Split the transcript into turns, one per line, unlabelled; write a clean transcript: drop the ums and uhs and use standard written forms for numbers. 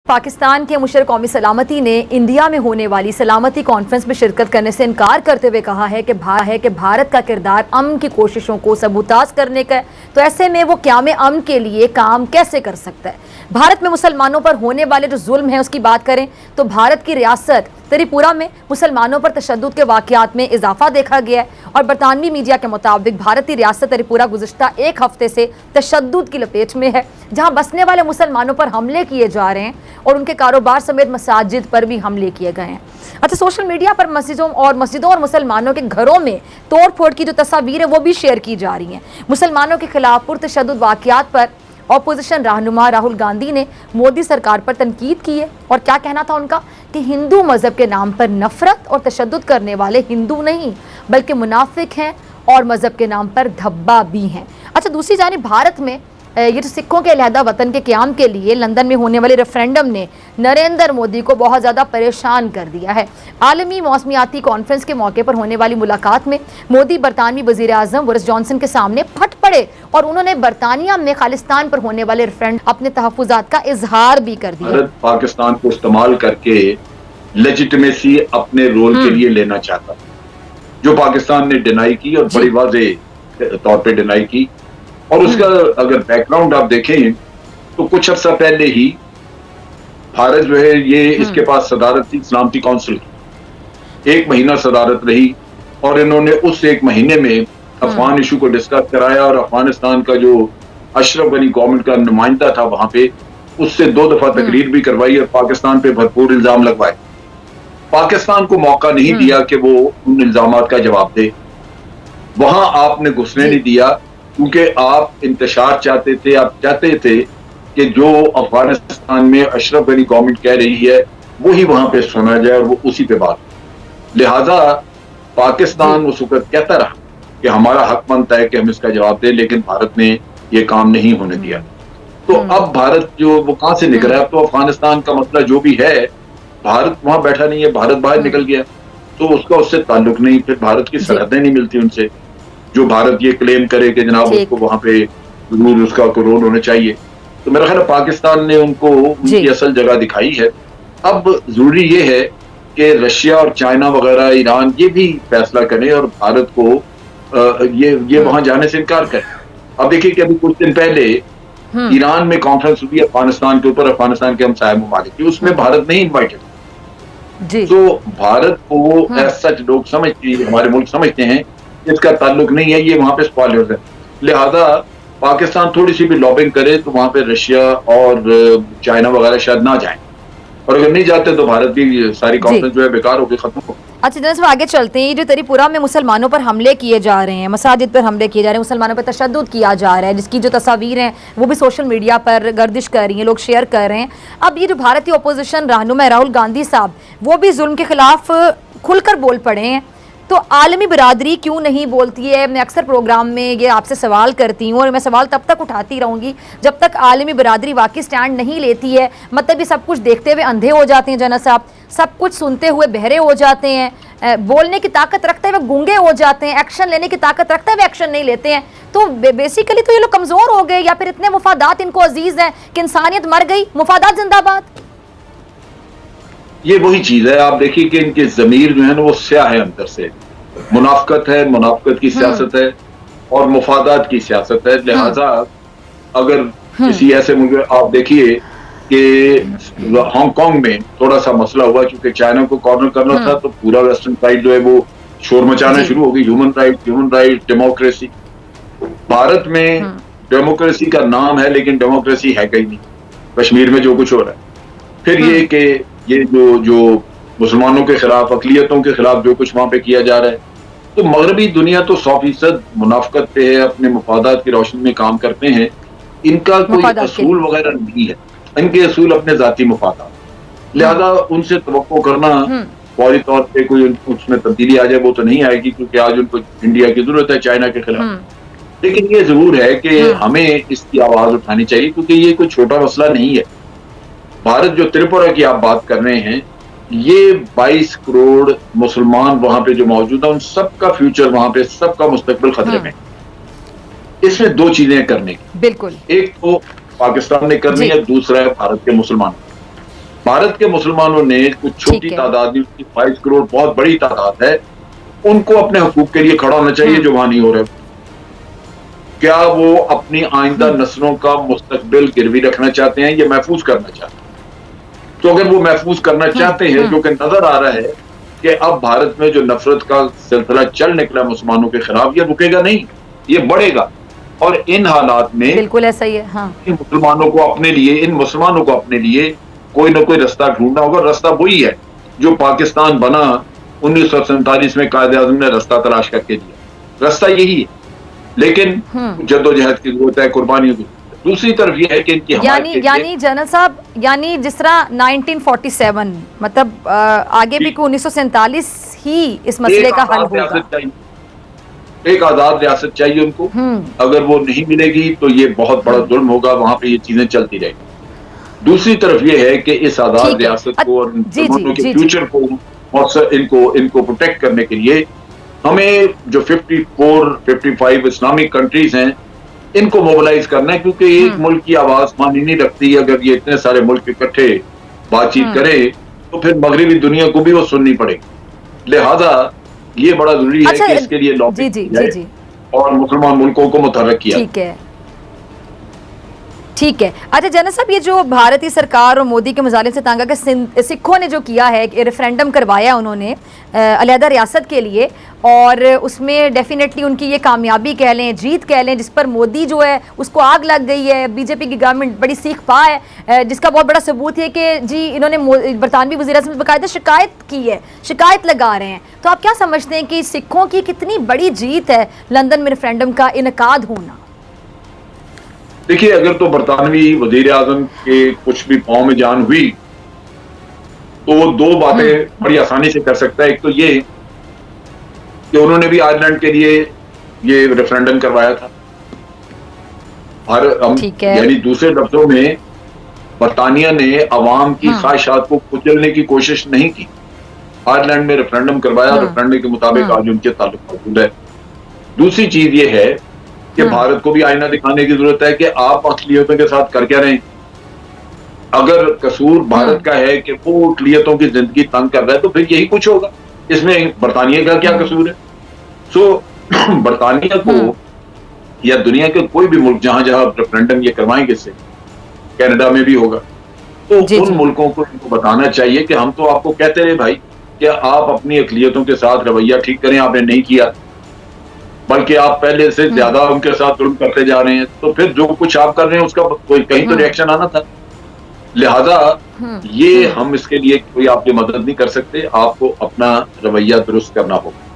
पाकिस्तान के मुशर कौमी सलामती ने इंडिया में होने वाली सलामती कॉन्फ्रेंस में शिरकत करने से इनकार करते हुए कहा है कि भारत का किरदार अमन की कोशिशों को सबूताज करने का है, तो ऐसे में वो क़याम अमन के लिए काम कैसे कर सकता है। भारत में मुसलमानों पर होने वाले जो जुल्म है उसकी बात करें तो भारत की रियासत त्रिपुरा में मुसलमानों पर तशद्दुद के वाक़यात में इजाफा देखा गया है और बरतानवी मीडिया के मुताबिक भारतीय रियासत त्रिपुरा गुज़िश्ता एक हफ्ते से तशद्दुद की लपेट में है, जहां बसने वाले मुसलमानों पर हमले किए जा रहे हैं और उनके कारोबार समेत मसाजिद पर भी हमले किए गए हैं। अच्छा, सोशल मीडिया पर मस्जिदों और मुसलमानों के घरों में तोड़ फोड़ की जो तस्वीर है वो भी शेयर की जा रही हैं। मुसलमानों के खिलाफ पुरतशद्दुद वाक़यात पर ऑपोजिशन रहनुमा राहुल गांधी ने मोदी सरकार पर तनकीद की है और क्या कहना था उनका कि हिंदू मजहब के नाम पर नफरत और तशद्दुद करने वाले हिंदू नहीं बल्कि मुनाफिक हैं और मजहब के नाम पर धब्बा भी हैं। अच्छा, दूसरी जानिब भारत में ये जो सिखों के अलहदा वतन के क़याम के लिए लंदन में होने वाले रेफरेंडम ने नरेंद्र मोदी को बहुत ज़्यादा परेशान कर दिया है। आलमी मौसमियाती कॉन्फ्रेंस के मौके पर होने वाली मुलाकात में मोदी बरतानवी वज़ीर आज़म बोरिस जॉनसन के सामने फट पड़े और उन्होंने बरतानिया में खालिस्तान पर होने वाले रेफरेंडम अपने तहफ़्फ़ुज़ात का इजहार भी कर दिया।
भारत पाकिस्तान को इस्तेमाल करके लेजिटिमेसी अपने रोल के लिए लेना चाहता, जो पाकिस्तान ने डिनाई की और बड़ी वाज़ेह तौर पे डिनाई की। और उसका अगर बैकग्राउंड आप देखें तो कुछ अर्सा पहले ही भारत जो है ये इसके पास सदारत थी सलामती काउंसिल की, 1 महीना सदारत रही और इन्होंने उस 1 महीने में अफगान इशू को डिस्कस कराया और अफगानिस्तान का जो अशरफ गनी गवर्नमेंट का नुमाइंदा था वहां पे उससे 2 दफा तकरीर भी करवाई और पाकिस्तान पे भरपूर इल्जाम लगवाए। पाकिस्तान को मौका नहीं दिया कि वो उन इल्जामात का जवाब दे, वहां आपने घुसने नहीं दिया क्योंकि आप इंतशार चाहते थे। आप चाहते थे कि जो अफगानिस्तान में अशरफ गनी गवर्नमेंट कह रही है वही वहां पे सुना जाए और वो उसी पे बात। लिहाजा पाकिस्तान उस वक्त कहता रहा कि हमारा हक बनता है कि हम इसका जवाब दें, लेकिन भारत ने ये काम नहीं होने दिया। तो अब भारत जो वो कहां से निकला है, अब तो अफगानिस्तान का मसला जो भी है भारत वहां बैठा नहीं है, भारत बाहर निकल गया, तो उसका उससे ताल्लुक नहीं, फिर भारत की सरहदें नहीं मिलती उनसे जो भारत ये क्लेम करे कि जनाब उसको वहां पे जरूर उसका रोल होना चाहिए। तो मेरा ख्याल है पाकिस्तान ने उनको उनकी असल जगह दिखाई है। अब जरूरी ये है कि रशिया और चाइना वगैरह ईरान ये भी फैसला करें और भारत को ये वहां जाने से इनकार करें। अब देखिए कि अभी कुछ दिन पहले ईरान में कॉन्फ्रेंस हुई अफगानिस्तान के ऊपर, अफगानिस्तान के हमसाया ममालिक की, उसमें भारत नहीं इन्वाइटेड। तो भारत को सच लोग समझते, हमारे मुल्क समझते हैं इसका ताल्लुक नहीं है, ये वहां पे स्पॉयलर्स है। लिहाजा पाकिस्तान थोड़ी सी भी लॉबिंग करे तो वहां पे रशिया और चाइना वगैरह शायद ना जाएं, और अगर नहीं जाते तो भारत की सारी कॉन्फ्रेंस जो है बेकार होगी, खत्म हो।
अच्छा, जैसे आगे चलते हैं, ये जो त्रिपुरा में मुसलमानों पर हमले किए जा रहे हैं, मसाजिद पर हमले किए जा रहे हैं, मुसलमानों पर तशद्दुद किया जा रहा है, जिसकी जो तस्वीर हैं वो भी सोशल मीडिया पर गर्दिश कर रही हैं, लोग शेयर कर रहे हैं। अब ये जो भारतीय अपोजिशन रहनुमा राहुल गांधी साहब वो भी जुल्म के खिलाफ खुलकर बोल पड़े हैं, तो आलमी बिरादरी क्यों नहीं बोलती है? मैं अक्सर प्रोग्राम में ये आपसे सवाल करती हूँ और मैं सवाल तब तक उठाती रहूँगी जब तक आलमी बिरादरी वाकई स्टैंड नहीं लेती है। मतलब ये सब कुछ देखते हुए अंधे हो जाते हैं जना साहब, सब कुछ सुनते हुए बहरे हो जाते हैं, बोलने की ताकत रखते हुए गूंगे हो जाते हैं, एक्शन लेने की ताकत रखते हुए एक्शन नहीं लेते हैं। तो बेसिकली तो ये लोग कमज़ोर हो गए या फिर इतने मुफादात इनको अजीज़ हैं कि इंसानियत मर गई, मुफादात जिंदाबाद।
ये वही चीज है, आप देखिए कि इनके जमीर जो है ना वो स्याह है अंदर से, मुनाफकत है, मुनाफकत की सियासत है और मुफादात की सियासत है। लिहाजा अगर किसी ऐसे मुल्क, आप देखिए कि हांगकांग में थोड़ा सा मसला हुआ क्योंकि चाइना को कॉर्नर करना था, तो पूरा वेस्टर्न साइड जो है वो शोर मचाना शुरू हो गई, ह्यूमन राइट, डेमोक्रेसी। भारत में डेमोक्रेसी का नाम है लेकिन डेमोक्रेसी है कहीं नहीं, कश्मीर में जो कुछ हो रहा है। फिर ये कि ये जो मुसलमानों के खिलाफ, अकलियतों के खिलाफ जो कुछ वहां पे किया जा रहा है, तो मगरबी दुनिया तो 100% मुनाफकत पे है, अपने मफादात की रोशनी में काम करते हैं। इनका कोई असूल वगैरह नहीं है, इनके असूल अपने जाती मफादात। लिहाजा उनसे तवक्को करना फौरी तौर पे कोई उसमें तब्दीली आ जाए वो तो नहीं आएगी, क्योंकि आज उनको इंडिया की जरूरत है चाइना के खिलाफ। लेकिन ये जरूर है कि हमें इसकी आवाज उठानी चाहिए क्योंकि ये कोई छोटा मसला नहीं है। भारत जो त्रिपुरा की आप बात कर रहे हैं, ये 22 करोड़ मुसलमान वहां पे जो मौजूद है, उन सबका फ्यूचर वहां पे, सबका मुस्तकबिल खतरे में। इसमें 2 चीजें करने की,
बिल्कुल,
एक तो पाकिस्तान ने करनी है, दूसरा है भारत के मुसलमान। भारत के मुसलमानों ने कुछ छोटी
ठीक है।
तादाद, 22 करोड़ बहुत बड़ी तादाद है, उनको अपने हकूक के लिए खड़ा होना चाहिए जो वहां नहीं हो रहे। क्या वो अपनी आइंदा नस्लों का मुस्तकबिल गिरवी रखना चाहते हैं, ये महफूज करना चाहते हैं? तो अगर वो महफूज करना चाहते हैं, जो कि नजर आ रहा है कि अब भारत में जो नफरत का सिलसिला चल निकला मुसलमानों के खिलाफ, ये रुकेगा नहीं, ये बढ़ेगा। और इन हालात में
बिल्कुल ऐसा ही है। हाँ।
इन मुसलमानों को अपने लिए कोई ना कोई रास्ता ढूंढना होगा। रास्ता वही है जो पाकिस्तान बना 1947 में कायदे आज़म ने रास्ता तलाश करके दिया। रास्ता यही है, लेकिन जद्दोजहद की जरूरत है, कुर्बानियों की। दूसरी तरफ यह है कि इनकी
यानी जनरल साहब, यानी जिस तरह 1947 मतलब आगे भी 1947 ही इस मसले का हल होगा।
एक आजाद रियासत चाहिए उनको। अगर वो नहीं मिलेगी तो ये बहुत बड़ा जुल्म होगा, वहां पे ये चीजें चलती रहेगी। दूसरी तरफ ये है कि इस आजाद रियासत को और मुसलमानों के फ्यूचर को और इनको प्रोटेक्ट करने के लिए हमें जो 54-55 इस्लामिक कंट्रीज हैं, इनको मोबिलाइज करना है, क्योंकि एक मुल्क की आवाज मानी नहीं रखती। अगर ये इतने सारे मुल्क इकट्ठे बातचीत करें तो फिर मगरबी दुनिया को भी वो सुननी पड़ेगी। लिहाजा ये बड़ा जरूरी है कि इसके लिए लॉबी और मुसलमान मुल्कों को मुतहर्रिक किया।
ठीक है। अच्छा जनरल साहब, ये जो भारतीय सरकार और मोदी के मुजालिम से तंग आकर सिखों ने जो किया है कि रेफरेंडम करवाया उन्होंने अलहदा रियासत के लिए, और उसमें डेफिनेटली उनकी ये कामयाबी कह लें, जीत कह लें, जिस पर मोदी जो है उसको आग लग गई है। बीजेपी की गवर्नमेंट बड़ी सीख पा है, जिसका बहुत बड़ा सबूत है कि जी इन्होंने बरतानवी वज़ीर-ए-आज़म से बाकायदा शिकायत की है, शिकायत लगा रहे हैं। तो आप क्या समझते हैं कि सिखों की कितनी बड़ी जीत है लंदन में रेफरेंडम का इनकाद होना?
देखिए, अगर तो बरतानवी वजीर आजम के कुछ भी पाँव में जान हुई तो वो दो बातें बड़ी आसानी से कर सकता है। एक तो ये कि उन्होंने भी आयरलैंड के लिए ये रेफरेंडम करवाया था, यानी दूसरे लफ्जों में बरतानिया ने अवाम की ख्वाहिशात को कुचलने की कोशिश नहीं की। आयरलैंड में रेफरेंडम करवाया, रेफरेंडम के मुताबिक आज उनके ताल्लुक मौजूद है। दूसरी चीज ये है कि भारत को भी आईना दिखाने की जरूरत है कि आप अक़लियतों के साथ कर क्या रहे हैं। अगर कसूर भारत का है कि वो अक़लियतों की जिंदगी तंग कर रहा है, तो फिर यही कुछ होगा। इसमें बरतानिया का क्या कसूर है? बरतानिया को या दुनिया के कोई भी मुल्क जहां जहां रेफरेंडम ये करवाएंगे, इससे कनाडा में भी होगा, तो उन मुल्कों को इनको बताना चाहिए कि हम तो आपको कहते रहे भाई कि आप अपनी अक़लियतों के साथ रवैया ठीक करें, आपने नहीं किया, बल्कि आप पहले से ज्यादा उनके साथ जुल्म करते जा रहे हैं। तो फिर जो कुछ आप कर रहे हैं उसका कोई कहीं तो रिएक्शन आना था। लिहाजा ये हम इसके लिए कोई आपकी मदद नहीं कर सकते, आपको अपना रवैया दुरुस्त करना होगा।